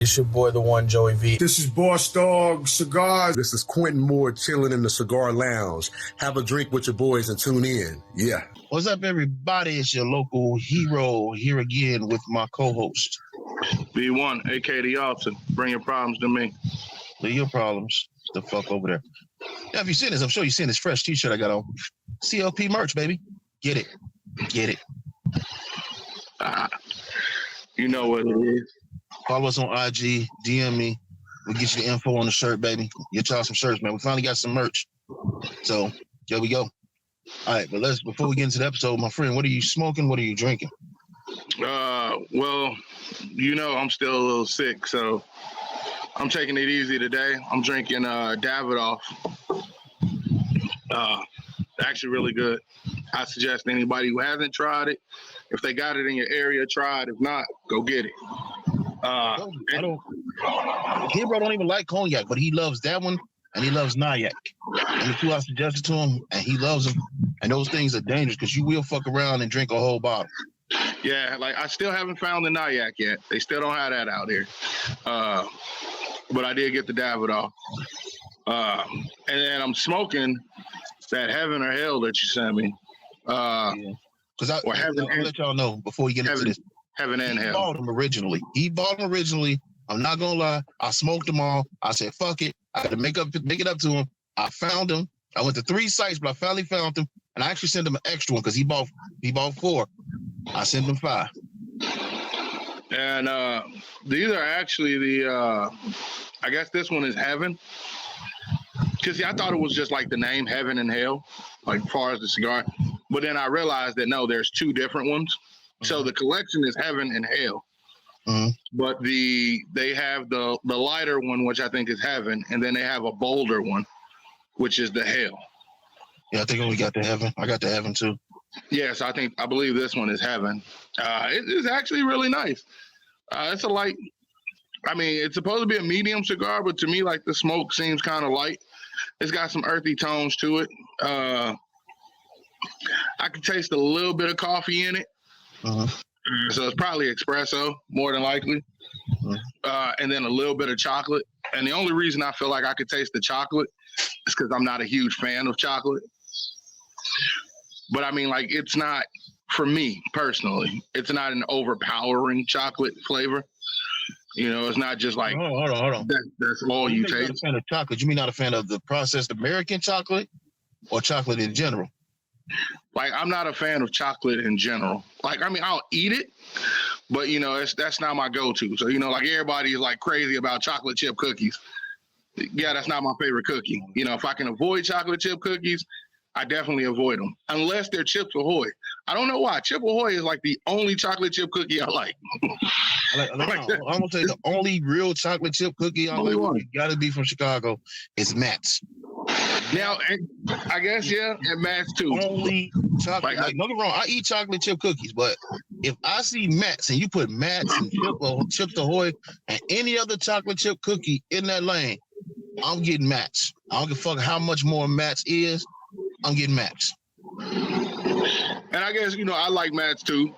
It's your boy, the one Joey V. This is Boss Dog Cigars. This is Quentin Moore chilling in the cigar lounge. Have a drink with your boys and tune in. Yeah. What's up, everybody? It's your local hero here again with my co-host. B1, aka the Alton. Bring your problems to me. Leave your problems the fuck over there. Now, if you seen this, I'm sure you seen this fresh t-shirt I got on. CLP merch, baby. Get it. Get it. You know what it is. Follow us on IG, DM me. We'll get you the info on the shirt, baby. Get y'all some shirts, man. We finally got some merch. So, here we go. All right, but before we get into the episode, my friend, what are you smoking? What are you drinking? Well, you know I'm still a little sick, so I'm taking it easy today. I'm drinking Davidoff. Actually really good. I suggest anybody who hasn't tried it, if they got it in your area, try it. If not, go get it. Hero don't even like cognac, but he loves that one, and he loves Nyack. And the two I suggested to him, and he loves them. And those things are dangerous because you will fuck around and drink a whole bottle. Yeah, like I still haven't found the Nyack yet. They still don't have that out here. But I did get the Davidoff. And then I'm smoking that Heaven or Hell that you sent me. Because I'll let y'all know before we get into this. Heaven and Hell. He bought them originally. I'm not gonna lie. I smoked them all. I said, fuck it. I got to make it up to him. I found them. I went to 3 sites, but I finally found them. And I actually sent him an extra one because he bought 4. I sent him 5. And these are actually the I guess this one is Heaven. Because I thought it was just like the name Heaven and Hell, like as far as the cigar. But then I realized that no, there's 2 different ones. Mm-hmm. So the collection is Heaven and Hell. Mm-hmm. But they have the lighter one, which I think is Heaven, and then they have a bolder one, which is the Hell. Yeah, I think we got the Heaven. I got the Heaven too. Yes, I believe this one is Heaven. It's actually really nice. It's a light. I mean, it's supposed to be a medium cigar, but to me, like the smoke seems kind of light. It's got some earthy tones to it. I can taste a little bit of coffee in it. Uh-huh. So it's probably espresso, more than likely. Uh-huh. And then a little bit of chocolate. And the only reason I feel like I could taste the chocolate is because I'm not a huge fan of chocolate. But I mean, like, it's not, for me personally, it's not an overpowering chocolate flavor. You know, it's not just like, hold on. That's all you taste. Not a fan of chocolate. You mean not a fan of the processed American chocolate or chocolate in general? Like, I'm not a fan of chocolate in general. Like, I mean, I'll eat it, but, you know, that's not my go-to. So, you know, like, everybody is, like, crazy about chocolate chip cookies. Yeah, that's not my favorite cookie. You know, if I can avoid chocolate chip cookies, I definitely avoid them. Unless they're Chips Ahoy. I don't know why. Chip Ahoy is, like, the only chocolate chip cookie I like. I'm going to say the only real chocolate chip cookie I like, got to be from Chicago, is Matt's. Now, I guess, yeah, and Matt's too. Only chocolate. Like, don't get me wrong, I eat chocolate chip cookies, but if I see Matt's and you put Matt's and Chips Ahoy and any other chocolate chip cookie in that lane, I'm getting Matt's. I don't give a fuck how much more Matt's is. I'm getting Matt's. And I guess, you know, I like Matt's too.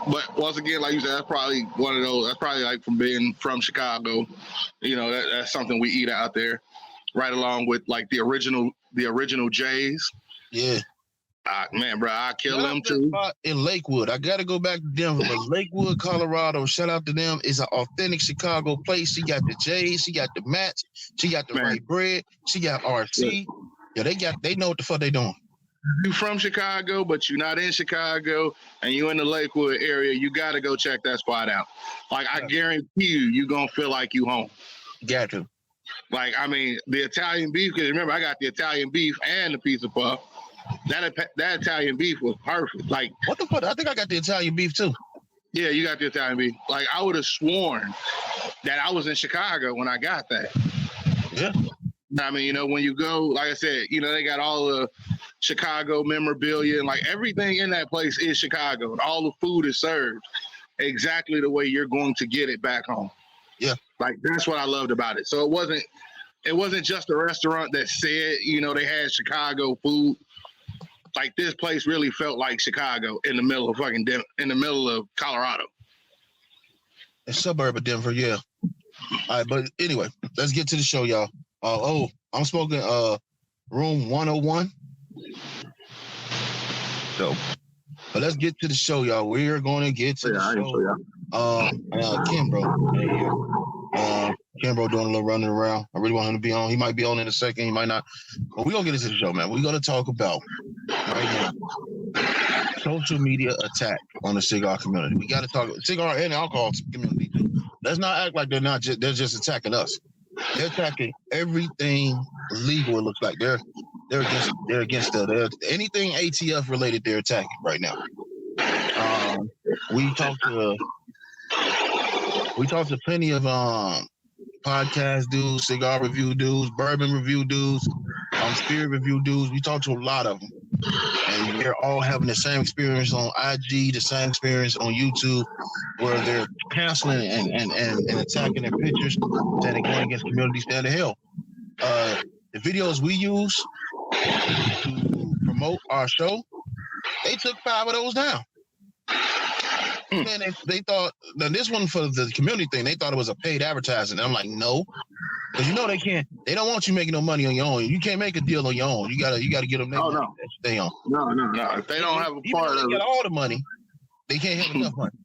But once again, like you said, that's probably one of those. That's probably like from being from Chicago. You know, that's something we eat out there. Right along with like the original J's. Yeah. Man, bro, I kill them too. In Lakewood, I got to go back to Denver, but Lakewood, Colorado, shout out to them, is an authentic Chicago place. She got the J's, she got the Mats, she got the right bread, she got RC. Yeah, they know what the fuck they doing. You from Chicago, but you're not in Chicago, and you in the Lakewood area, you got to go check that spot out. Like, I guarantee you're going to feel like you home. Got to. Like, I mean, the Italian beef, because remember, I got the Italian beef and the pizza puff. That Italian beef was perfect. Like, what the fuck? I think I got the Italian beef too. Yeah, you got the Italian beef. Like, I would have sworn that I was in Chicago when I got that. Yeah. I mean, you know, when you go, like I said, you know, they got all the Chicago memorabilia and like everything in that place is Chicago, and all the food is served exactly the way you're going to get it back home. Yeah. Like, that's what I loved about it. So it wasn't just a restaurant that said, you know, they had Chicago food. Like, this place really felt like Chicago in the middle of in the middle of Colorado. A suburb of Denver, yeah. All right, but anyway, let's get to the show, y'all. I'm smoking room 101. So, but let's get to the show, y'all. We're going to get to the show. Kimbro right here. Kimbro doing a little running around. I really want him to be on. He might be on in a second. He might not. But we're going to get into the show, man. We're going to talk about right now social media attack on the cigar community. We got to talk cigar and alcohol community too. Let's not act like they're just attacking us. They're attacking everything legal. It looks like they're against anything ATF related. They're attacking right now. We talked to plenty of podcast dudes, cigar review dudes, bourbon review dudes, spirit review dudes. We talked to a lot of them, and they're all having the same experience on IG, the same experience on YouTube, where they're canceling and attacking their pictures, saying they're going against community standard. Hell, the videos we use to promote our show, they took 5 of those down. And they thought, now this one for the community thing, they thought it was a paid advertising. And I'm like, no, because they don't want you making no money on your own. You can't make a deal on your own. You gotta get them. Oh no, stay on. No. If they don't have a part of it, get all the money, they can't have enough money.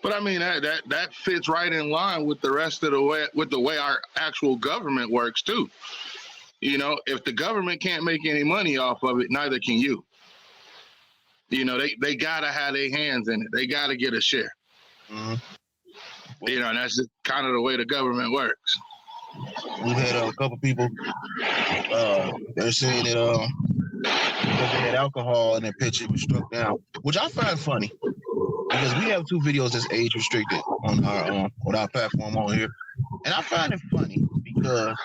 But I mean that fits right in line with the rest of the way our actual government works too. You know, if the government can't make any money off of it, neither can you. You know, they gotta have their hands in it. They gotta get a share. Mm-hmm. You know, and that's just kind of the way the government works. We've had a couple people. They're saying that because they had alcohol in their picture, it was struck down, which I find funny because we have 2 videos that's age restricted on our platform on here, and I find it funny because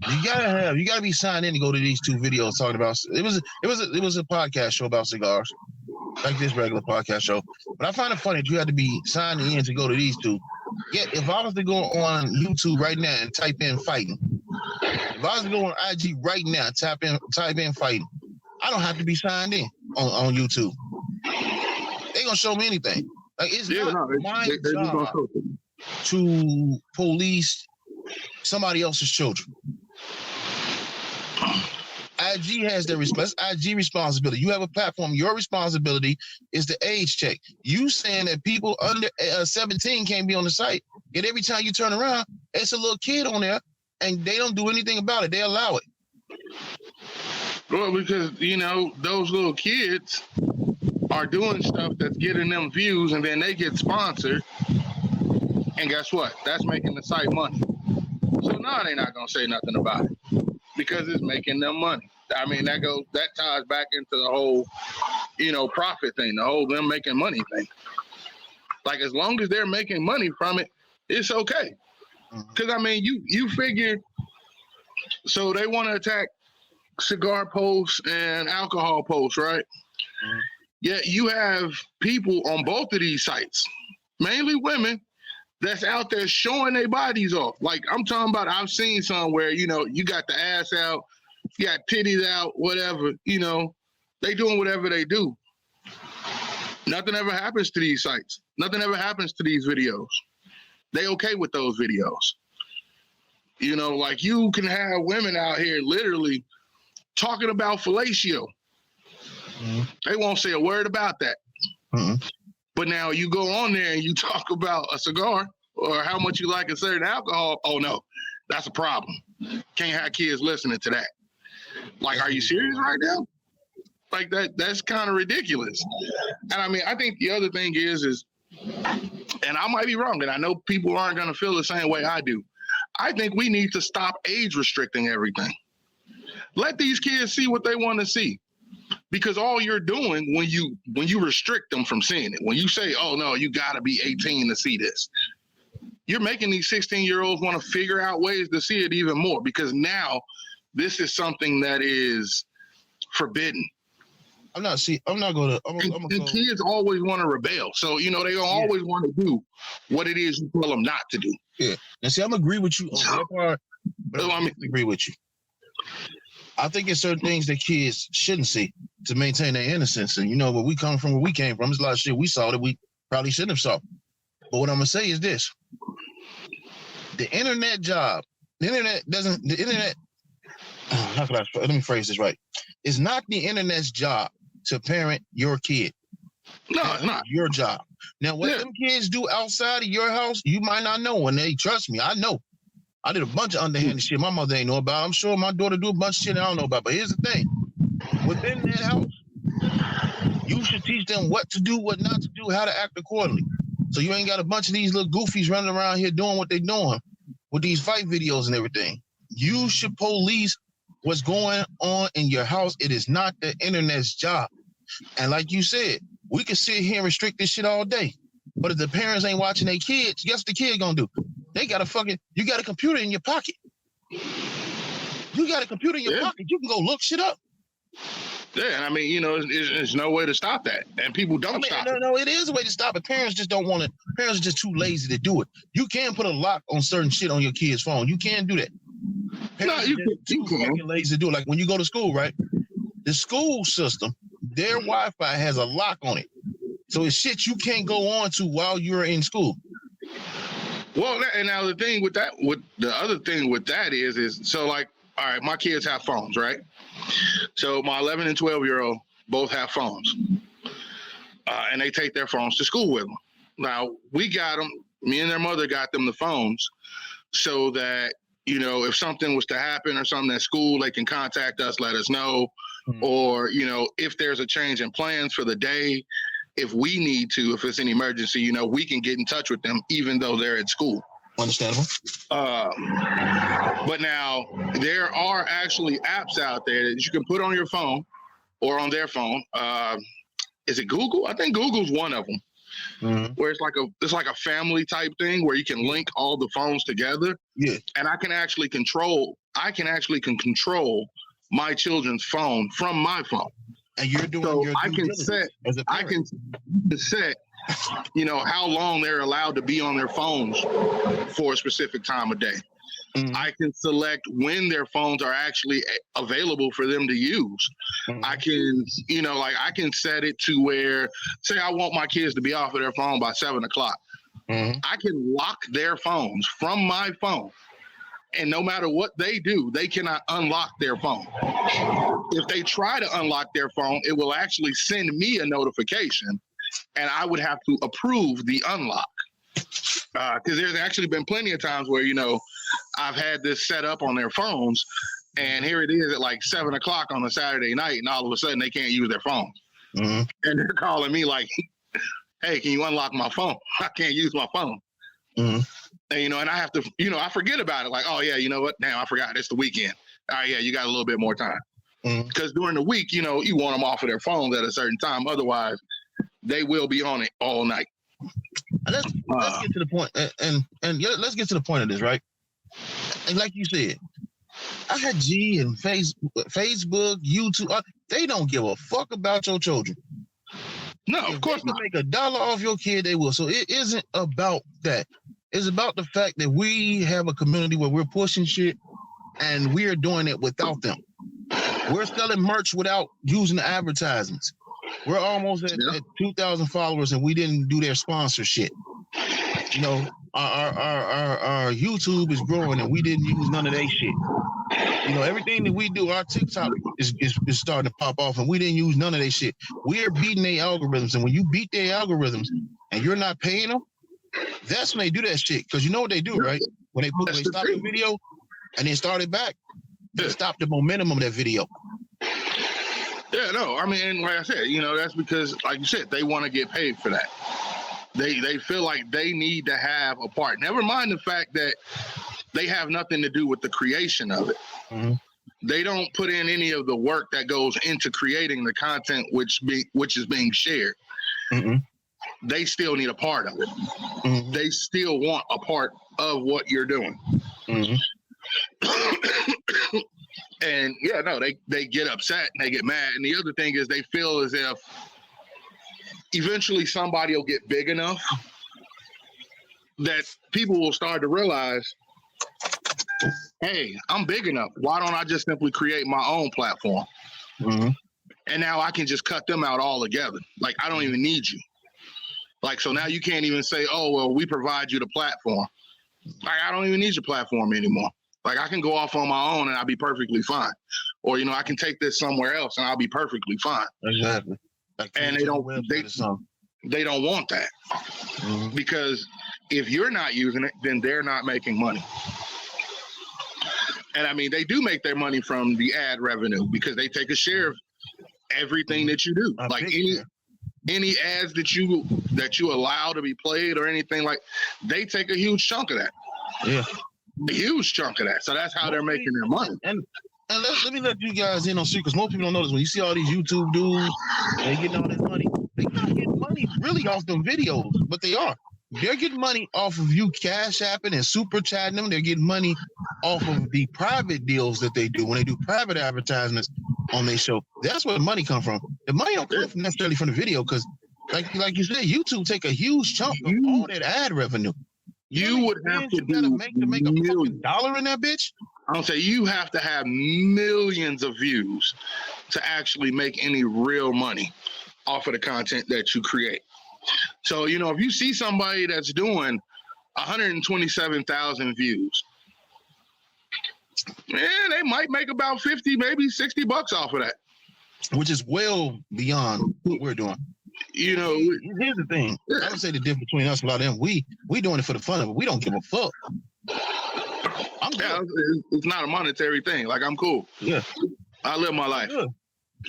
you gotta be signed in to go to these 2 videos talking about it was a podcast show about cigars, like this regular podcast show. But I find it funny that you had to be signed in to go to these 2. Yet if I was to go on YouTube right now and type in fighting, if I was to go on IG right now, type in fighting, I don't have to be signed in on YouTube. They gonna show me anything. Like it's not my job to police somebody else's children. IG has their IG responsibility. You have a platform. Your responsibility is the age check. You saying that people under 17 can't be on the site, and every time you turn around, it's a little kid on there, and they don't do anything about it. They allow it. Well, because, you know, those little kids are doing stuff that's getting them views, and then they get sponsored, and guess what? That's making the site money. So now they're not going to say nothing about it because it's making them money. I mean, that ties back into the whole, you know, profit thing, the whole them making money thing. Like, as long as they're making money from it, it's okay. Because, I mean, you figure, so they want to attack cigar posts and alcohol posts, right? Yet you have people on both of these sites, mainly women, that's out there showing their bodies off. Like, I'm talking about, I've seen some where, you know, you got the ass out, you got titties out, whatever, you know, they doing whatever they do. Nothing ever happens to these sites. Nothing ever happens to these videos. They okay with those videos. You know, like, you can have women out here literally talking about fellatio. They won't say a word about that. But now you go on there and you talk about a cigar or how much you like a certain alcohol. Oh no, that's a problem. Can't have kids listening to that. Like, are you serious right now? Like, that's kind of ridiculous. And I mean, I think the other thing is, and I might be wrong, and I know people aren't going to feel the same way I do. I think we need to stop age restricting everything. Let these kids see what they want to see. Because all you're doing when you restrict them from seeing it, when you say, oh no, you gotta be 18 to see this, you're making these 16-year-olds want to figure out ways to see it even more, because now this is something that is forbidden. The kids always want to rebel. So, you know, they always want to do what it is you tell them not to do. Yeah. And see, I'm agree with you on that part, but I agree with you. I think it's certain things that kids shouldn't see to maintain their innocence. And, you know, where we came from, there's a lot of shit we saw that we probably shouldn't have saw. But what I'm going to say is this. The internet job. The internet. Let me phrase this right. It's not the internet's job to parent your kid. No, it's not your job. Now, what them kids do outside of your house, you might not know. And they trust me, I know. I did a bunch of underhanded shit my mother ain't know about. I'm sure my daughter do a bunch of shit I don't know about. But here's the thing: within that house, you should teach them what to do, what not to do, how to act accordingly. So you ain't got a bunch of these little goofies running around here doing what they doing with these fight videos and everything. You should police what's going on in your house. It is not the internet's job. And like you said, we can sit here and restrict this shit all day. But if the parents ain't watching their kids, guess what the kid gonna do? They got you got a computer in your pocket. You got a computer in your pocket. You can go look shit up. Yeah, and I mean, you know, there's no way to stop that. And people don't stop it. No, it is a way to stop it. Parents just don't want it. Parents are just too lazy to do it. You can put a lock on certain shit on your kid's phone. You can do that. Parents you can. Fucking lazy to do it. Like when you go to school, right? The school system, their Wi-Fi has a lock on it. So it's shit you can't go on to while you're in school. Well, and now the thing with that, the other thing with that is so like, all right, my kids have phones, right? So my 11 and 12-year-old both have phones, and they take their phones to school with them. Now we got them. Me and their mother got them the phones, so that you know if something was to happen or something at school, they can contact us, let us know, or you know if there's a change in plans for the day. If we need to, if it's an emergency, you know, we can get in touch with them even though they're at school. Understandable. But now there are actually apps out there that you can put on your phone or on their phone. Is it Google? I think Google's one of them. Where it's like a family type thing where you can link all the phones together. Yeah. And I can actually control my children's phone from my phone. And you're doing so your I can set, you know, how long they're allowed to be on their phones for a specific time of day. I can select when their phones are actually available for them to use. I can, you know, like I can set it to where, say I want my kids to be off of their phone by 7 o'clock. I can lock their phones from my phone. And no matter what they do, they cannot unlock their phone. If they try to unlock their phone, it will actually send me a notification, and I would have to approve the unlock. Because there's actually been plenty of times where, you know, I've had this set up on their phones, and here it is at like 7 o'clock on a Saturday night, and all of a sudden they can't use their phone. And they're calling me like, hey, can you unlock my phone? I can't use my phone. And, you know, and I have to, you know, I forget about it. Like, oh, yeah, you know what? Damn, I forgot. It's the weekend. All right, yeah, you got a little bit more time. Because during the week, you know, you want them off of their phones at a certain time. Otherwise, they will be on it all night. Let's get to the point. And let's get to the point of this, right? And like you said, I had G and Facebook, YouTube. They don't give a fuck about your children. No, of course not. If they make $1 off your kid, they will. So it isn't about that. It's about the fact that we have a community where we're pushing shit and we're doing it without them. We're selling merch without using the advertisements. We're almost at 2,000 followers and we didn't do their sponsor shit. You know, our YouTube is growing and we didn't use none of that shit. You know, everything that we do, our TikTok is starting to pop off and we didn't use none of that shit. We're beating their algorithms, and when you beat their algorithms and you're not paying them, that's when they do that shit. Because you know what they do, right? When they stop the video and then start it back, they stop the momentum of that video. Yeah, no, I mean, like I said, you know, that's because, like you said, they want to get paid for that. They feel like they need to have a part. Never mind the fact that they have nothing to do with the creation of it. They don't put in any of the work that goes into creating the content which is being shared. They still need a part of it. They still want a part of what you're doing. And yeah, no, they get upset and they get mad. And the other thing is they feel as if eventually somebody will get big enough that people will start to realize, hey, I'm big enough. Why don't I just simply create my own platform? And now I can just cut them out altogether. Like, I don't even need you. Like, so now you can't even say, oh, well, we provide you the platform. Like, I don't even need your platform anymore. Like, I can go off on my own and I'll be perfectly fine. Or, I can take this somewhere else and I'll be perfectly fine. Exactly. And they don't want that. Mm-hmm. Because if you're not using it, then they're not making money. And I mean, they do make their money from the ad revenue because they take a share of everything that you do. Like any ads that you allow to be played or anything, like, they take a huge chunk of that. Yeah. A huge chunk of that. So that's how they're making their money. And let me let you guys in on secrets. Most people don't know this. When you see all these YouTube dudes, they getting all this money. They not getting money really off the videos, but they are. They're getting money off of you cash apping and super chatting them. They're getting money off of the private deals that they do when they do private advertisements on their show. That's where the money come from. The money don't come necessarily from the video because, like you said, YouTube take a huge chunk of all that ad revenue. You would have to make a fucking dollar in that bitch. I don't say you have to have millions of views to actually make any real money off of the content that you create. So, if you see somebody that's doing 127,000 views, they might make about 50, maybe $60 off of that. Which is well beyond what we're doing. Here's the thing. I would say the difference between us and a lot of them, we doing it for the fun of it. We don't give a fuck. It's not a monetary thing. Like, I'm cool. Yeah. I live my life.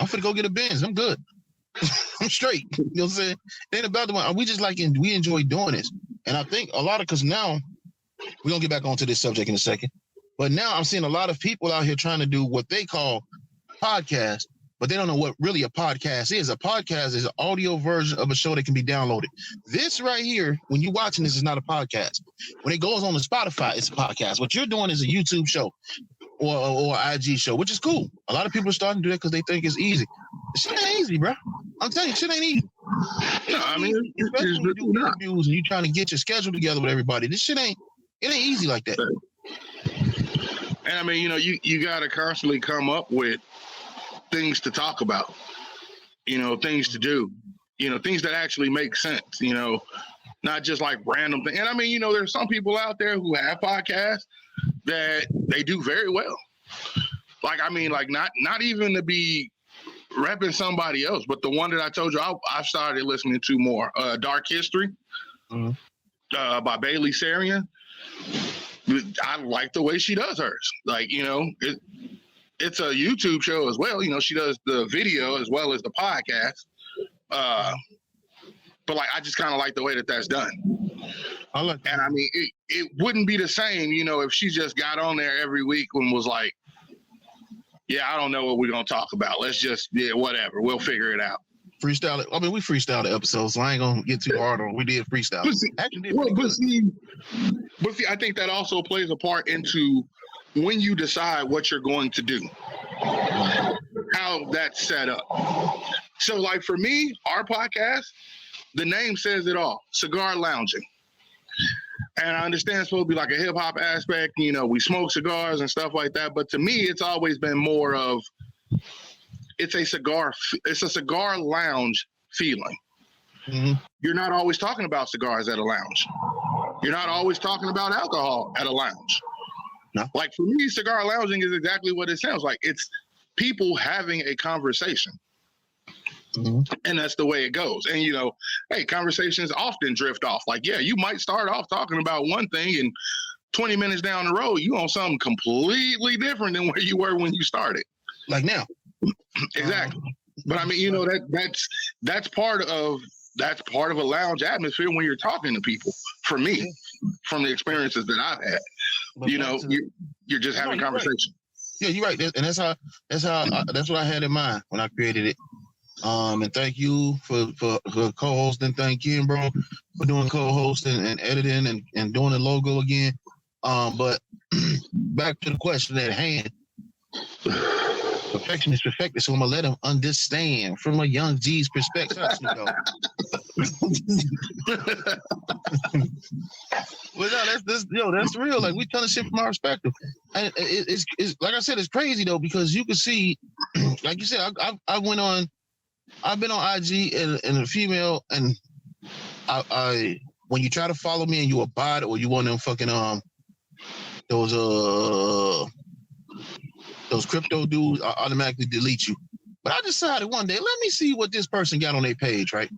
I'm finna go get a Benz. I'm good. I'm straight. You know what I'm saying? It ain't about the money. We just we enjoy doing this. And I think because now, we're going to get back onto this subject in a second. But now I'm seeing a lot of people out here trying to do what they call podcasts, but they don't know what really a podcast is. A podcast is an audio version of a show that can be downloaded. This right here, when you're watching this, is not a podcast. When it goes on to Spotify, it's a podcast. What you're doing is a YouTube show or IG show, which is cool. A lot of people are starting to do that because they think it's easy. Shit ain't easy, bro. I'm telling you, shit ain't easy. Especially when you do interviews and you're trying to get your schedule together with everybody. This shit ain't easy like that. And I mean, you got to constantly come up with things to talk about, things to do, things that actually make sense, not just like random things. And I mean, there's some people out there who have podcasts that they do very well. Like, I mean, like not even to be repping somebody else, but the one that I told you I've started listening to more, Dark History by Bailey Sarian. I like the way she does hers. Like, it's a YouTube show as well. She does the video as well as the podcast. But like, I just kind of like the way that that's done. I like that. And I mean, it wouldn't be the same, if she just got on there every week and was like, yeah, I don't know what we're going to talk about. Let's just, whatever. We'll figure it out. Freestyle it. I mean, we freestyled the episode, so I ain't going to get too hard on it. We did freestyle. But see, I think that also plays a part into when you decide what you're going to do, how that's set up. So like for me, our podcast, the name says it all, Cigar Lounging. And I understand it's supposed to be like a hip hop aspect, we smoke cigars and stuff like that. But to me, it's always been more of, it's a cigar lounge feeling. Mm-hmm. You're not always talking about cigars at a lounge. You're not always talking about alcohol at a lounge. No. Like for me, cigar lounging is exactly what it sounds like. It's people having a conversation. Mm-hmm. And that's the way it goes. And, hey, conversations often drift off. Like, yeah, you might start off talking about one thing and 20 minutes down the road, you on something completely different than where you were when you started. Like now. Exactly. But I mean, that's part of a lounge atmosphere when you're talking to people. For me, from the experiences that I've had, but you're just having conversation. Right. Yeah, you're right. And that's what I had in mind when I created it. And thank you for co-hosting. Thank you, bro, for doing co-hosting and editing and doing the logo again. But back to the question at hand. Perfection is perfected, so I'm gonna let him understand from a young G's perspective. Well, no, that's real. Like, we telling shit from our perspective, and it's like I said, it's crazy though, because you can see, like you said, I've been on IG and a female, and I when you try to follow me and you a bot or you want them fucking those crypto dudes, I automatically delete you. But I decided one day, let me see what this person got on their page, right?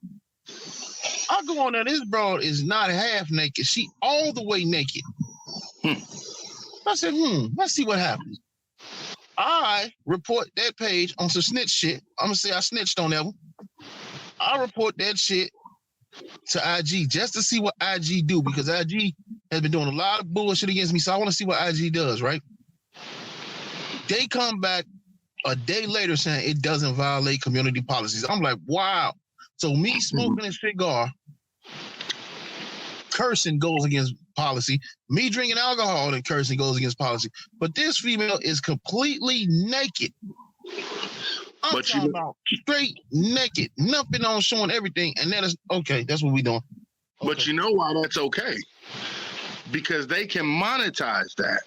I go on there, this broad is not half naked. She all the way naked. I said, let's see what happens. I report that page on some snitch shit. I'm going to say I snitched on that one. I report that shit to IG just to see what IG do, because IG has been doing a lot of bullshit against me, so I want to see what IG does, right? They come back a day later saying it doesn't violate community policies. I'm like, wow. So me smoking a cigar, cursing goes against policy. Me drinking alcohol and cursing goes against policy. But this female is completely naked. I'm talking about straight naked, nothing on, showing everything, and that is okay. That's what we doing. Okay. But you know why that's okay? Because they can monetize that.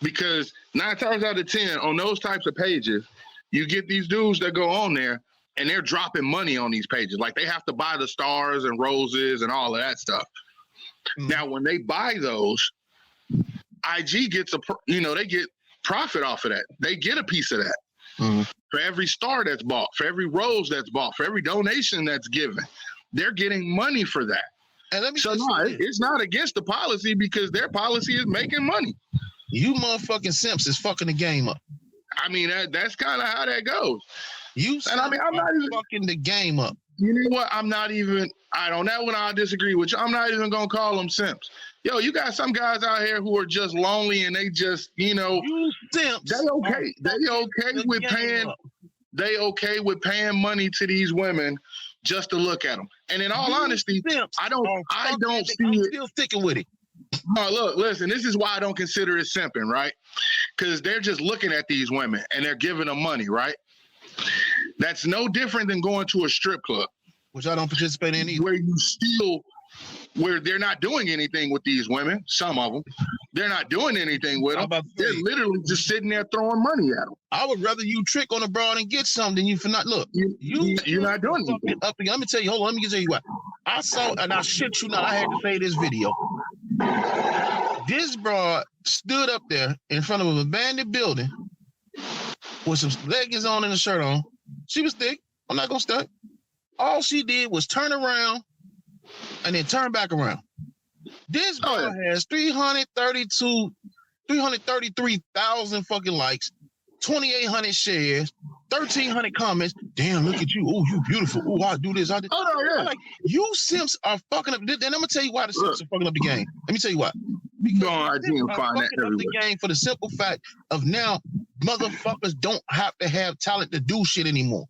Because 9 times out of 10 on those types of pages, you get these dudes that go on there and they're dropping money on these pages. Like they have to buy the stars and roses and all of that stuff. Now, when they buy those, IG gets they get profit off of that. They get a piece of that. For every star that's bought, for every rose that's bought, for every donation that's given, they're getting money for that. And let me it's not against the policy, because their policy is making money. You motherfucking simps is fucking the game up. I mean, that's kind of how that goes. I'm not even fucking the game up. You know what? On that one, I disagree with you. I'm not even going to call them simps. Yo, you got some guys out here who are just lonely and they just, you simps. They okay with paying money to these women just to look at them. And in all honesty, I don't see it. I'm still sticking with it. No, look, listen, this is why I don't consider it simping, right? Because they're just looking at these women and they're giving them money, right? That's no different than going to a strip club, which I don't participate in either. Where they're not doing anything with these women. Some of them, they're not doing anything with them. They're literally just sitting there throwing money at them. I would rather you trick on a broad and get something than you for not. Look, you're not doing anything. Let me tell you. Hold on. Let me tell you what I saw, and I shit you not. I had to say this video. This broad stood up there in front of an abandoned building with some leggings on and a shirt on. She was thick. I'm not gonna stunt. All she did was turn around and then turn back around. This girl has 333,000 fucking likes, 2,800 shares, 1,300 comments. Damn, look at you. Oh, you beautiful. Oh, I do this. I do. Like, you simps are fucking up. And I'm gonna tell you why the simps are fucking up the game. Let me tell you why. Because the fucking up the game for the simple fact of now motherfuckers don't have to have talent to do shit anymore.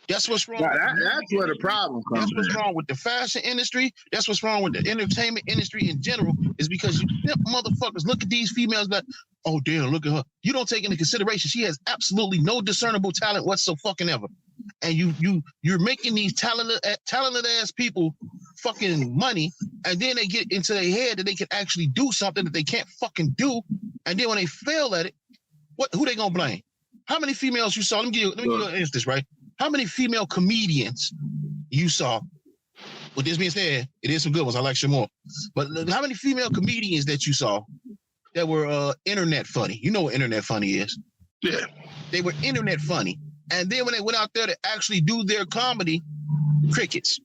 That's what's wrong. That's where the problem comes. That's what's wrong with the fashion industry. That's what's wrong with the entertainment industry in general, is because you simp motherfuckers look at these females like, oh damn, look at her. You don't take into consideration she has absolutely no discernible talent whatsoever. And you're making these talented ass people fucking money, and then they get into their head that they can actually do something that they can't fucking do. And then when they fail at it, who they gonna blame? How many females you saw? Let me give you an instance, right? How many female comedians you saw? With this being said, it is some good ones. I like some more. But how many female comedians that you saw that were internet funny? You know what internet funny is. Yeah. They were internet funny. And then when they went out there to actually do their comedy, crickets.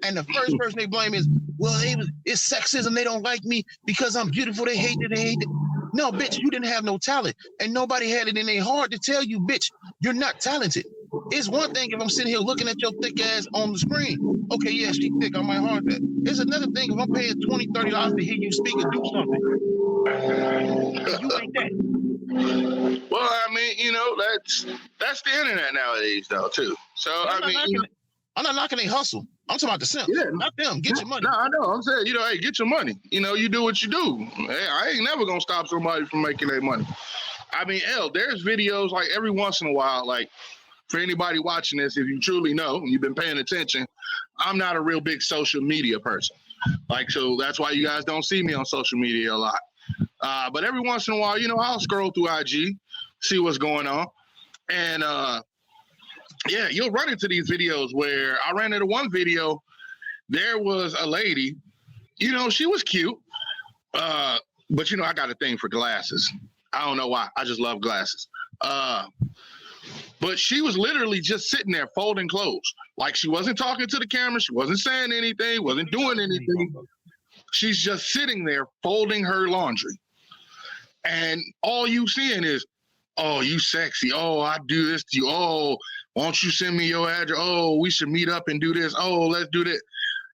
And the first person they blame is, well, it's sexism. They don't like me because I'm beautiful. They hate it. No, bitch, you didn't have no talent. And nobody had it in their heart to tell you, bitch, you're not talented. It's one thing if I'm sitting here looking at your thick ass on the screen. Okay, yeah, she thick. I might heart that. It's another thing if I'm paying $20, $30 to hear you speak and do something. And you ain't that. Well, I mean, that's the internet nowadays, though, too. So, I'm not knocking their hustle. I'm talking about the simp. Yeah. Not them. Get your money. No, I know. I'm saying, hey, get your money. You do what you do. Hey, I ain't never going to stop somebody from making their money. I mean, there's videos like every once in a while, like for anybody watching this, if you truly know, and you've been paying attention, I'm not a real big social media person. Like, so that's why you guys don't see me on social media a lot. But every once in a while, I'll scroll through IG, see what's going on. And, you'll run into these videos where I ran into one video. There was a lady you know, she was cute. But you know, I got a thing for glasses. I don't know why. I just love glasses. But she was literally just sitting there folding clothes. Like she wasn't talking to the camera. She wasn't saying anything, wasn't doing anything. She's just sitting there folding her laundry. And all you seeing is, oh, you sexy. Oh, I do this to you. Oh, won't you send me your address? Oh, we should meet up and do this. Oh, let's do that.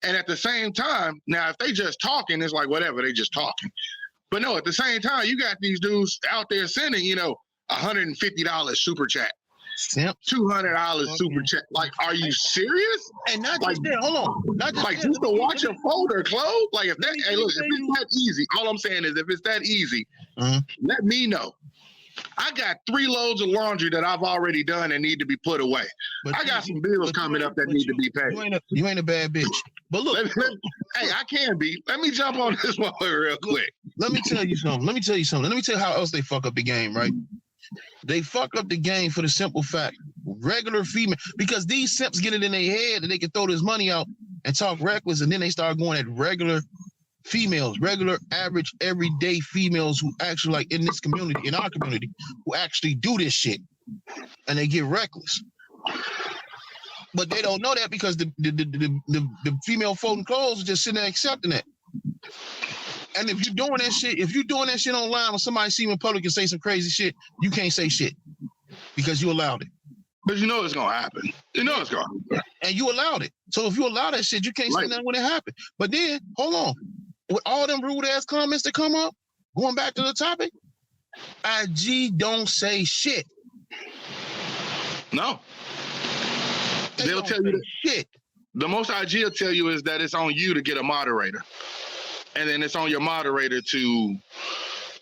And at the same time, now, if they just talking, it's like, whatever, they just talking. But no, at the same time, you got these dudes out there sending, you know, $150 super chat. Yep. $200 super chat. Like, are you serious? And not just that. Hold on. Not just like, that. just to watch her fold her clothes? Like, if that, hey, look, if it's that easy, all I'm saying is if it's that easy, let me know. I got 3 loads of laundry that I've already done and need to be put away. But I got some bills coming up that need to be paid. You ain't a bad bitch. But look, hey, I can be. Let me jump on this one real quick. Let me tell you something. Let me tell you how else they fuck up the game, right? They fuck up the game for the simple fact, regular female, because these simps get it in their head that they can throw this money out and talk reckless, and then they start going at regular females, regular, average, everyday females who actually, like in this community, in our community, who actually do this shit, and they get reckless. But they don't know that because the female folding clothes are just sitting there accepting that. And if you're doing that shit online when somebody see you in public and say some crazy shit, you can't say shit because you allowed it. But you know it's gonna happen. You know it's gonna happen. And you allowed it. So if you allow that shit, you can't say nothing when it happened. But then, hold on. With all them rude ass comments that come up, going back to the topic, IG don't say shit. No. They'll tell you that shit. The most IG will tell you is that it's on you to get a moderator. And then it's on your moderator to,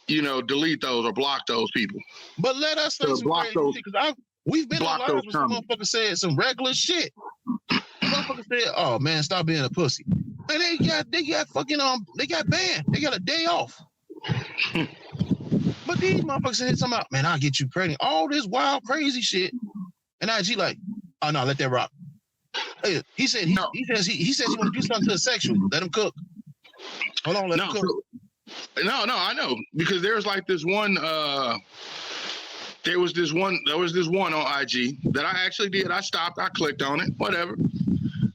you know, delete those or block those people. But let us say some crazy shit, because we've been on live where some motherfuckers said some regular shit. Motherfuckers said, "Oh man, stop being a pussy." And they got fucking they got banned. They got a day off. But these motherfuckers said something about, man, I'll get you pregnant. All this wild, crazy shit. And IG like, oh no, let that rock. Hey, he says he want to do something to the sexual. Let him cook. Hold on, let him cook. No, I know. Because there's like this one there was this one on IG that I actually did. I stopped, I clicked on it, whatever.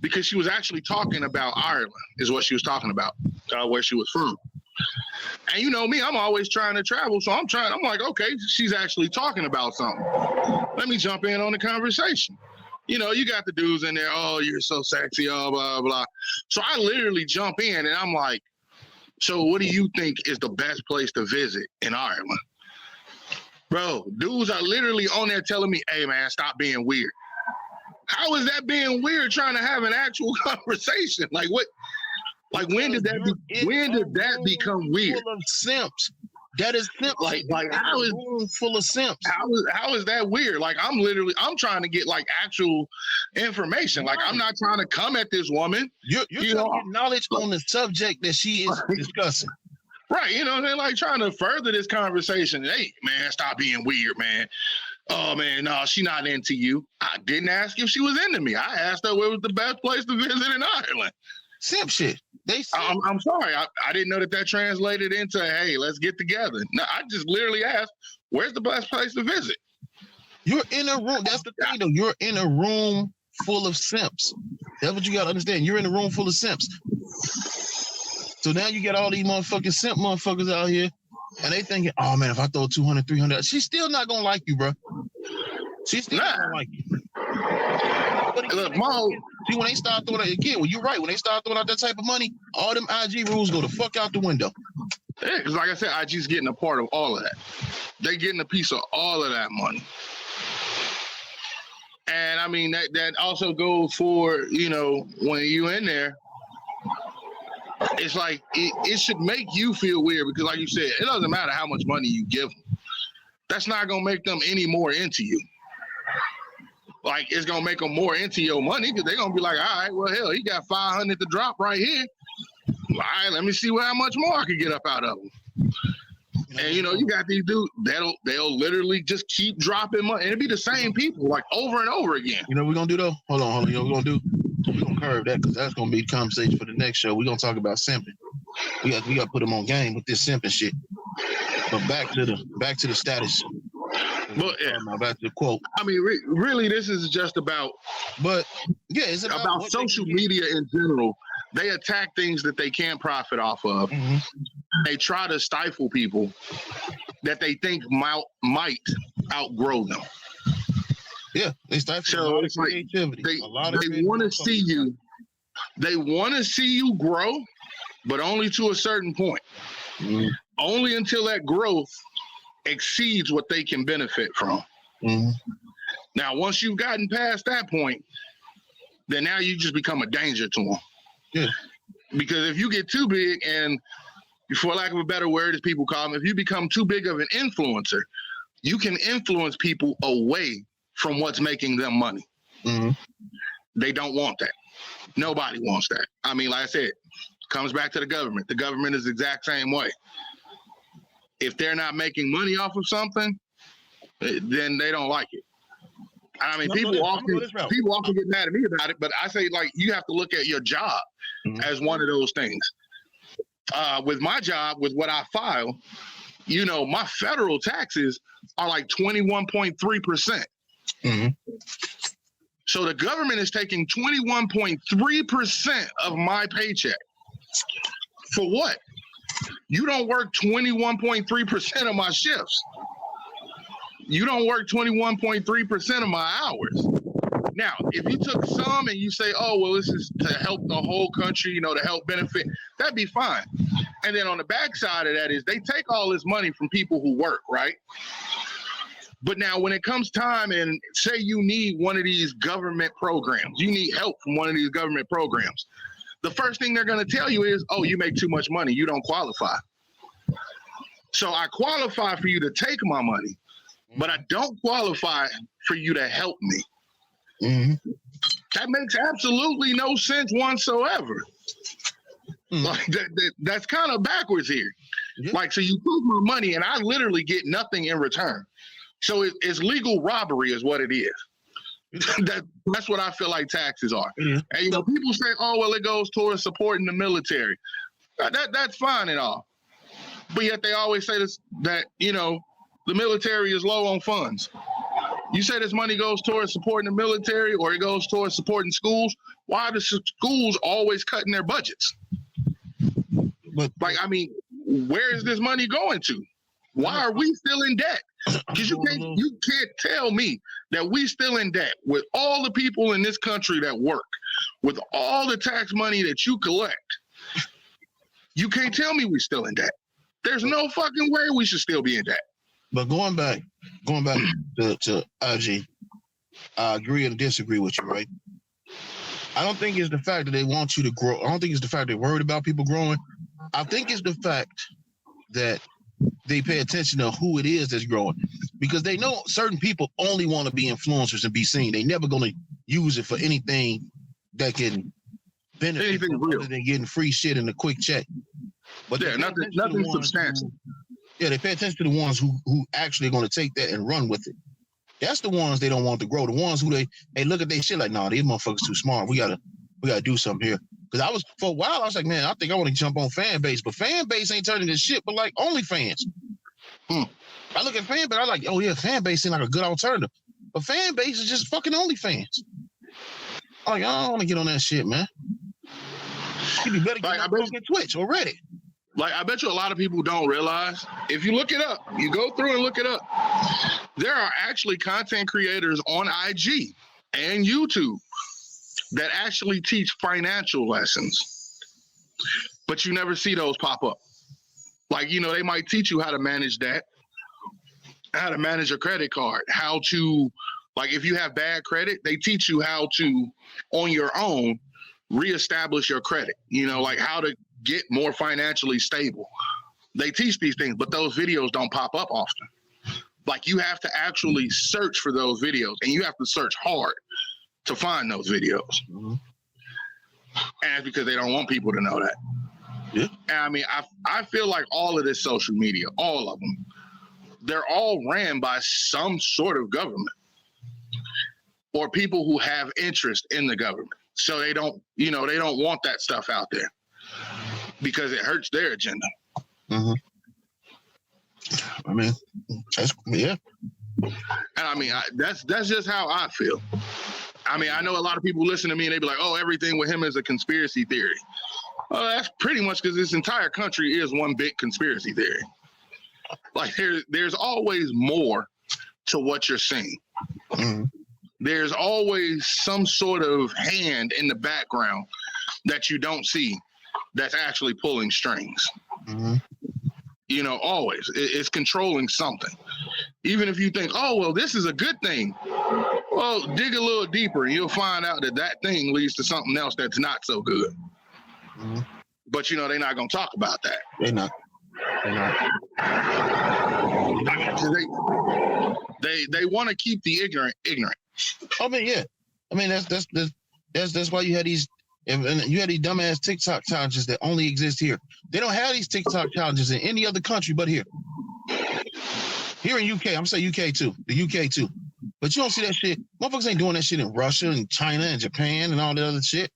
Because she was actually talking about Ireland, is what she was talking about, where she was from. And you know me, I'm always trying to travel, so I'm like, okay, she's actually talking about something. Let me jump in on the conversation. You know, you got the dudes in there, oh, you're so sexy, oh, blah, blah. So I literally jump in and I'm like, so what do you think is the best place to visit in Ireland? Bro, dudes are literally on there telling me, hey, man, stop being weird. How is that being weird trying to have an actual conversation? Like what? Like when did that become weird? Full of simps. That is simp. Like how is room full of simps? How is that weird? Like I'm trying to get like actual information. Like I'm not trying to come at this woman. You're trying to get knowledge on the subject that she is discussing. Right, you know, they're like trying to further this conversation. Hey, man, stop being weird, man. Oh, man, no, she not into you. I didn't ask if she was into me. I asked her where was the best place to visit in Ireland. Simp shit. I'm sorry. I didn't know that translated into, hey, let's get together. No, I just literally asked, where's the best place to visit? You're in a room. That's the thing, though. You're in a room full of simps. That's what you got to understand. You're in a room full of simps. So now you get all these motherfucking simp motherfuckers out here, and they thinking, oh, man, if I throw 200, 300, she's still not going to like you, bro. She's still not going to like you. But again, look, see, when they start throwing again, well, you're right. When they start throwing out that type of money, all them IG rules go the fuck out the window. Yeah, because like I said, IG's getting a part of all of that. They getting a piece of all of that money. And I mean, that also goes for, you know, when you in there, it's like it should make you feel weird because, like you said, it doesn't matter how much money you give them. That's not going to make them any more into you. Like, it's going to make them more into your money because they're going to be like, all right, well, hell, he got 500 to drop right here. All right, let me see how much more I can get up out of him. And, you know, you got these dudes, they'll literally just keep dropping money. And it'll be the same people, like, over and over again. You know what we're going to do, though? Hold on. You know what we're going to do? We're going to curve that because that's going to be the conversation for the next show. We're going to talk about simping. We got to put them on game with this simping shit. But back to the status. But yeah, back to the quote. I mean, really, this is just about. But yeah, it's about social media in general. They attack things that they can't profit off of. Mm-hmm. They try to stifle people that they think might outgrow them. Yeah, they stifle. So it's like they want to see you. They want to see you grow, but only to a certain point. Mm-hmm. Only until that growth exceeds what they can benefit from. Mm-hmm. Now, once you've gotten past that point, then now you just become a danger to them. Yeah. Because if you get too big, and for lack of a better word, as people call them, if you become too big of an influencer, you can influence people away from what's making them money. Mm-hmm. They don't want that. Nobody wants that. I mean, like I said, comes back to the government. The government is the exact same way. If they're not making money off of something, then they don't like it. I mean, people often get mad at me about it, but I say, like, you have to look at your job as one of those things. With my job, with what I file, my federal taxes are like 21.3%. Mm-hmm. So the government is taking 21.3% of my paycheck. For what? You don't work 21.3% of my shifts. You don't work 21.3% of my hours. Now, if you took some and you say, oh, well, this is to help the whole country, to help benefit, that'd be fine. And then on the backside of that is they take all this money from people who work, right? But now when it comes time and say you need one of these government programs, you need help from one of these government programs, the first thing they're going to tell you is, oh, you make too much money. You don't qualify. So I qualify for you to take my money, but I don't qualify for you to help me. Mm-hmm. That makes absolutely no sense whatsoever. Mm-hmm. Like that's kind of backwards here. Yeah. Like, so you take my money and I literally get nothing in return. So it's legal robbery is what it is. That's what I feel like taxes are. Mm-hmm. And people say, oh, well, it goes towards supporting the military. That's fine and all. But yet they always say this, that, the military is low on funds. You say this money goes towards supporting the military or it goes towards supporting schools. Why are the schools always cutting their budgets? But where is this money going to? Why are we still in debt? Because you can't tell me that we still in debt with all the people in this country that work, with all the tax money that you collect. You can't tell me we still in debt. There's no fucking way we should still be in debt. But going back to IG, I agree and disagree with you, right? I don't think it's the fact that they want you to grow. I don't think it's the fact they're worried about people growing. I think it's the fact that they pay attention to who it is that's growing, because they know certain people only want to be influencers and be seen. They never going to use it for anything that can benefit other than getting free shit and a quick check. But yeah, nothing substantial. They pay attention to the ones who actually are going to take that and run with it. That's the ones they don't want to grow. The ones who they look at their shit like, nah, these motherfuckers too smart. We gotta do something here. Because for a while, I was like, man, I think I want to jump on fan base, but fan base ain't turning this shit, but like OnlyFans. I look at fan base, I'm like, oh yeah, fan base seems like a good alternative. But fan base is just fucking OnlyFans. I'm like, I don't want to get on that shit, man. You'd be better get on fucking Twitch or Reddit. Like, I bet you a lot of people don't realize, if you look it up, you go through and look it up, there are actually content creators on IG and YouTube that actually teach financial lessons. But you never see those pop up. Like, they might teach you how to manage that, how to manage a credit card, how to, like, if you have bad credit, they teach you how to, on your own, reestablish your credit, like how to get more financially stable. They teach these things, but those videos don't pop up often. Like, you have to actually search for those videos, and you have to search hard to find those videos. Mm-hmm. And it's because they don't want people to know that. Yeah. And I feel like all of this social media, all of them, they're all ran by some sort of government or people who have interest in the government. So they don't want that stuff out there. because it hurts their agenda. Mm-hmm. I mean, yeah. And I mean, that's just how I feel. I mean, I know a lot of people listen to me and they be like, "Oh, everything with him is a conspiracy theory." Well, that's pretty much because this entire country is one big conspiracy theory. Like there's always more to what you're seeing. Mm-hmm. There's always some sort of hand in the background that you don't see that's actually pulling strings. Mm-hmm. You know, always. It's controlling something. Even if you think, oh, well, this is a good thing. Well, dig a little deeper and you'll find out that thing leads to something else that's not so good. Mm-hmm. But, you know, they're not going to talk about that. They're not. They want to keep the ignorant. I mean, yeah. I mean, that's why you had these, and you had these dumbass TikTok challenges that only exist here. They don't have these TikTok challenges in any other country but here. Here in UK, I'm saying UK too, the UK too. But you don't see that shit. Motherfuckers ain't doing that shit in Russia and China and Japan and all that other shit.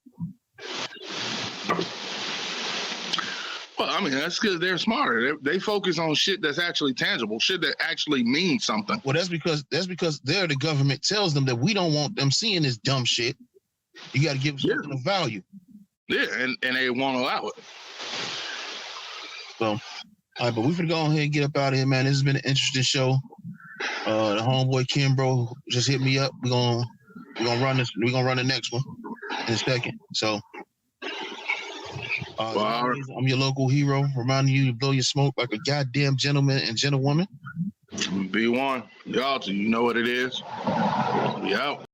Well, I mean, that's because they're smarter. They focus on shit that's actually tangible, shit that actually means something. Well, that's because the government tells them that we don't want them seeing this dumb shit. You got to give something of value. Yeah, and they won't allow it. So, all right, but we're gonna go ahead and get up out of here, man. This has been an interesting show. The homeboy Kimbro just hit me up. We're gonna run this. We're gonna run the next one in a second. So. I'm your local hero, reminding you to blow your smoke like a goddamn gentleman and gentlewoman. B1, y'all, you know what it is. We out.